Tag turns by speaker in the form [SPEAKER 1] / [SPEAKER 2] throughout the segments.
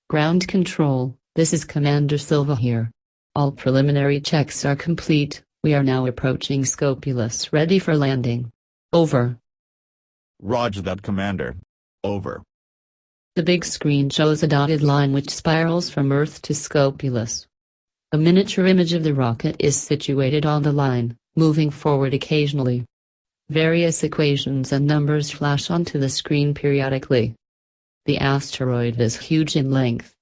[SPEAKER 1] Ground control, this is Commander Silva here. All preliminary checks are complete, we are now approaching Scopulus, ready for landing. Over.
[SPEAKER 2] Roger that, Commander. Over.
[SPEAKER 1] The big screen shows a dotted line which spirals from Earth to Scopulus. A miniature image of the rocket is situated on the line, moving forward occasionally. Various equations and numbers flash onto the screen periodically. The asteroid is huge in length.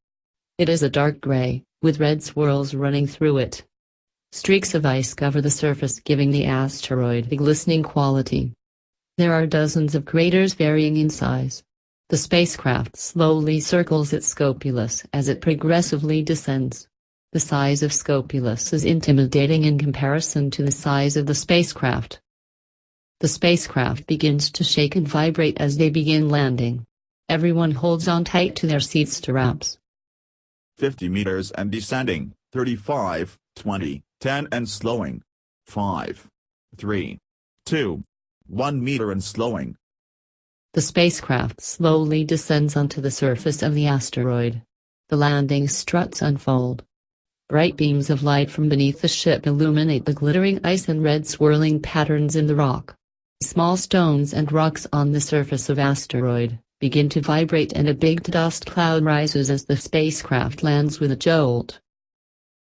[SPEAKER 1] It is a dark gray, with red swirls running through it. Streaks of ice cover the surface, giving the asteroid a glistening quality. There are dozens of craters varying in size. The spacecraft slowly circles its Scopulus as it progressively descends. The size of Scopulus is intimidating in comparison to the size of the spacecraft. The spacecraft begins to shake and vibrate as they begin landing. Everyone holds on tight to their seat straps.
[SPEAKER 2] 50 meters and descending, 35, 20, 10 and slowing. 5, 3, 2, 1 meter and slowing.
[SPEAKER 1] The spacecraft slowly descends onto the surface of the asteroid. The landing struts unfold. Bright beams of light from beneath the ship illuminate the glittering ice and red swirling patterns in the rock. Small stones and rocks on the surface of asteroid begin to vibrate, and a big dust cloud rises as the spacecraft lands with a jolt.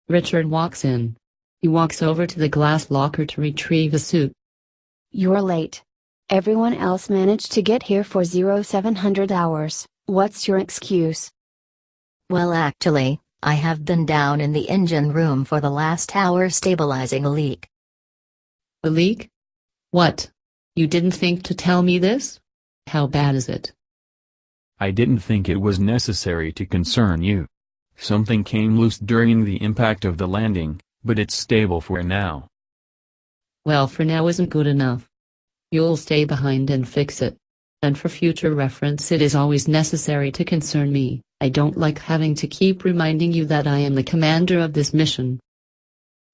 [SPEAKER 1] Richard walks in. He walks over to the glass locker to retrieve a suit.
[SPEAKER 3] You're late. Everyone else managed to get here for 0700 hours, what's your excuse?
[SPEAKER 4] Well, actually, I have been down in the engine room for the last hour stabilizing a leak.
[SPEAKER 1] A leak? What? You didn't think to tell me this? How bad is it?
[SPEAKER 5] I didn't think it was necessary to concern you. Something came loose during the impact of the landing, but it's stable for now.
[SPEAKER 1] Well, for now isn't good enough. You'll stay behind and fix it. And for future reference, it is always necessary to concern me. I don't like having to keep reminding you that I am the commander of this mission.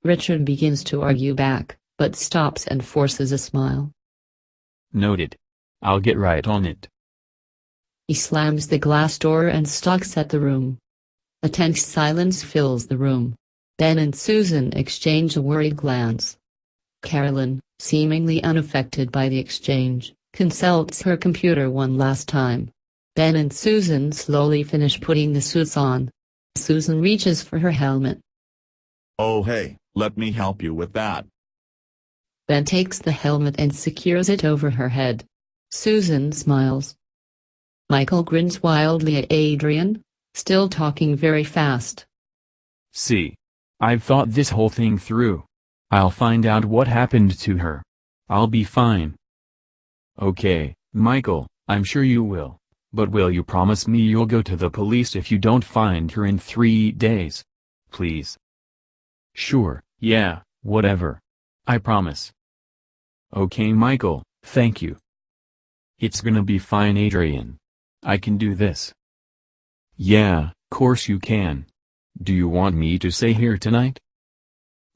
[SPEAKER 1] Richard begins to argue back, but stops and forces a smile.
[SPEAKER 5] Noted. I'll get right on it.
[SPEAKER 1] He slams the glass door and stalks at the room. A tense silence fills the room. Ben and Susan exchange a worried glance. Carolyn, seemingly unaffected by the exchange, consults her computer one last time. Ben and Susan slowly finish putting the suits on. Susan reaches for her helmet.
[SPEAKER 2] Oh hey, let me help you with that.
[SPEAKER 1] Ben takes the helmet and secures it over her head. Susan smiles. Michael grins wildly at Adrian, still talking very fast.
[SPEAKER 5] See. I've thought this whole thing through. I'll find out what happened to her. I'll be fine. Okay, Michael, I'm sure you will. But will you promise me you'll go to the police if you don't find her in 3 days? Please. Sure, yeah, whatever. I promise. Okay, Michael, thank you. It's gonna be fine, Adrian. I can do this. Yeah, course you can. Do you want me to stay here tonight?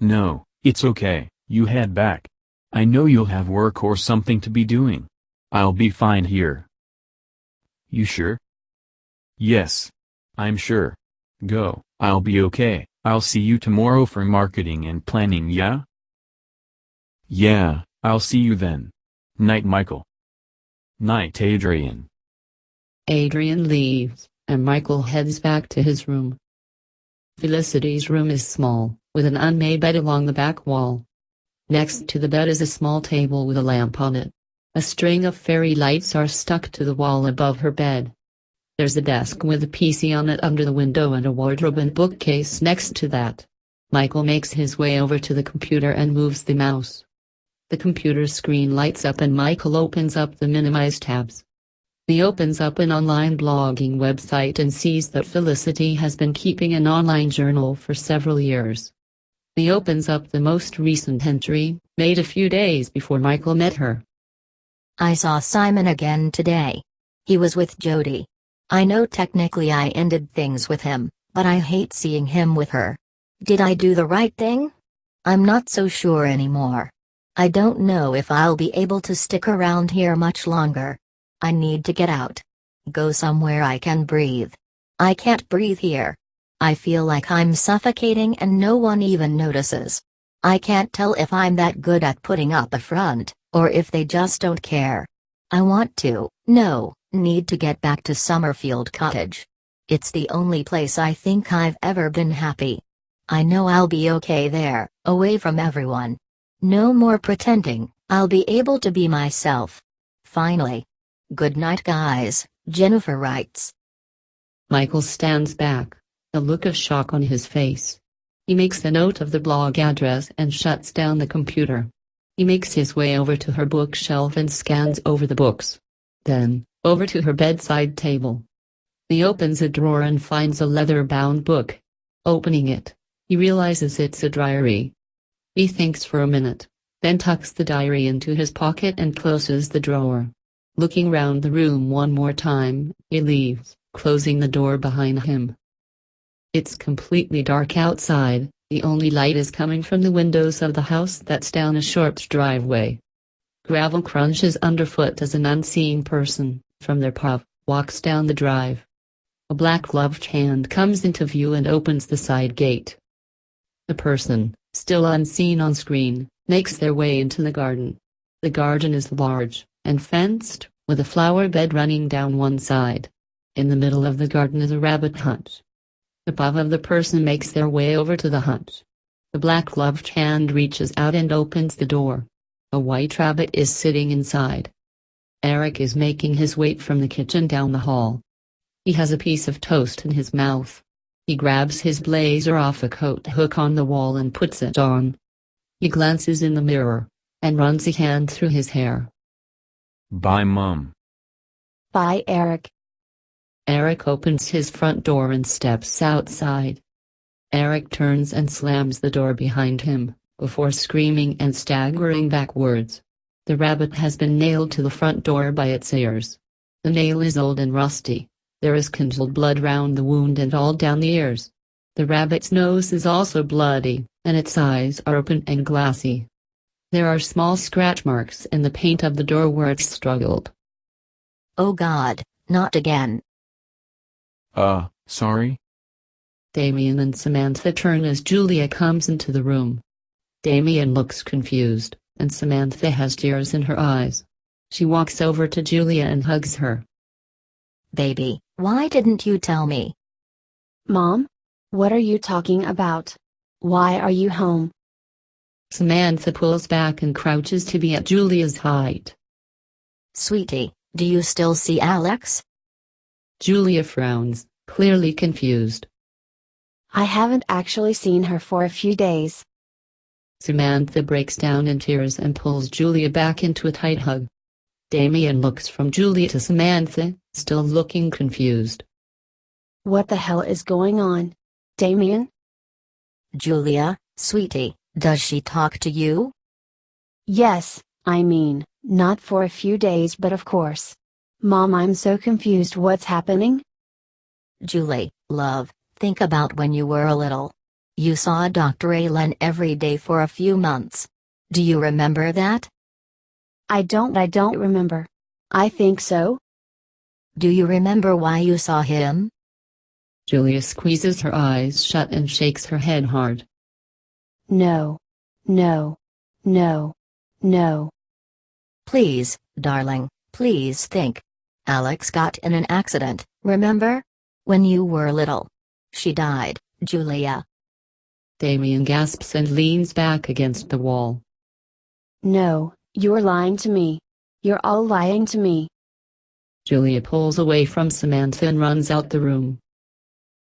[SPEAKER 5] No, it's okay, you head back. I know you'll have work or something to be doing. I'll be fine here. You sure? Yes. I'm sure. Go, I'll be okay. I'll see you tomorrow for marketing and planning, yeah? Yeah, I'll see you then. Night, Michael. Night, Adrian.
[SPEAKER 1] Adrian leaves, and Michael heads back to his room. Felicity's room is small, with an unmade bed along the back wall. Next to the bed is a small table with a lamp on it. A string of fairy lights are stuck to the wall above her bed. There's a desk with a PC on it under the window and a wardrobe and bookcase next to that. Michael makes his way over to the computer and moves the mouse. The computer screen lights up and Michael opens up the minimized tabs. He opens up an online blogging website and sees that Felicity has been keeping an online journal for several years. He opens up the most recent entry, made a few days before Michael met her.
[SPEAKER 4] I saw Simon again today. He was with Jody. I know technically I ended things with him, but I hate seeing him with her. Did I do the right thing? I'm not so sure anymore. I don't know if I'll be able to stick around here much longer. I need to get out. Go somewhere I can breathe. I can't breathe here. I feel like I'm suffocating and no one even notices. I can't tell if I'm that good at putting up a front, or if they just don't care. I want to, need to get back to Summerfield Cottage. It's the only place I think I've ever been happy. I know I'll be okay there, away from everyone. No more pretending, I'll be able to be myself. Finally. Good night, guys, Jennifer writes.
[SPEAKER 1] Michael stands back, a look of shock on his face. He makes a note of the blog address and shuts down the computer. He makes his way over to her bookshelf and scans over the books. Then, over to her bedside table. He opens a drawer and finds a leather-bound book. Opening it, he realizes it's a diary. He thinks for a minute, then tucks the diary into his pocket and closes the drawer. Looking round the room one more time, he leaves, closing the door behind him. It's completely dark outside, the only light is coming from the windows of the house that's down a short driveway. Gravel crunches underfoot as an unseen person, from their pub, walks down the drive. A black-gloved hand comes into view and opens the side gate. The person, still unseen on screen, makes their way into the garden. The garden is large, and fenced, with a flower bed running down one side. In the middle of the garden is a rabbit hutch. The paw of the person makes their way over to the hutch. The black-gloved hand reaches out and opens the door. A white rabbit is sitting inside. Eric is making his way from the kitchen down the hall. He has a piece of toast in his mouth. He grabs his blazer off a coat hook on the wall and puts it on. He glances in the mirror, and runs a hand through his hair.
[SPEAKER 5] Bye, Mom.
[SPEAKER 3] Bye, Eric.
[SPEAKER 1] Eric opens his front door and steps outside. Eric turns and slams the door behind him, before screaming and staggering backwards. The rabbit has been nailed to the front door by its ears. The nail is old and rusty. There is congealed blood round the wound and all down the ears. The rabbit's nose is also bloody, and its eyes are open and glassy. There are small scratch marks in the paint of the door where it struggled.
[SPEAKER 4] Oh God, not again.
[SPEAKER 5] Sorry?
[SPEAKER 1] Damien and Samantha turn as Julia comes into the room. Damien looks confused, and Samantha has tears in her eyes. She walks over to Julia and hugs her.
[SPEAKER 4] Baby, why didn't you tell me?
[SPEAKER 3] Mom? What are you talking about? Why are you home?
[SPEAKER 1] Samantha pulls back and crouches to be at Julia's height.
[SPEAKER 4] Sweetie, do you still see Alex?
[SPEAKER 1] Julia frowns, clearly confused.
[SPEAKER 3] I haven't actually seen her for a few days.
[SPEAKER 1] Samantha breaks down in tears and pulls Julia back into a tight hug. Damien looks from Julia to Samantha, still looking confused.
[SPEAKER 3] What the hell is going on? Damien?
[SPEAKER 4] Julia, sweetie, does she talk to you?
[SPEAKER 3] Yes, I mean, not for a few days but of course. Mom, I'm so confused. What's happening?
[SPEAKER 4] Julie, love, think about when you were little. You saw Dr. Aylin every day for a few months. Do you remember that?
[SPEAKER 3] I don't remember. I think so.
[SPEAKER 4] Do you remember why you saw him?
[SPEAKER 1] Julia squeezes her eyes shut and shakes her head hard.
[SPEAKER 3] No. No. No. No.
[SPEAKER 4] Please, darling, please think. Alex got in an accident, remember? When you were little. She died, Julia.
[SPEAKER 1] Damien gasps and leans back against the wall.
[SPEAKER 3] No, you're lying to me. You're all lying to me.
[SPEAKER 1] Julia pulls away from Samantha and runs out the room.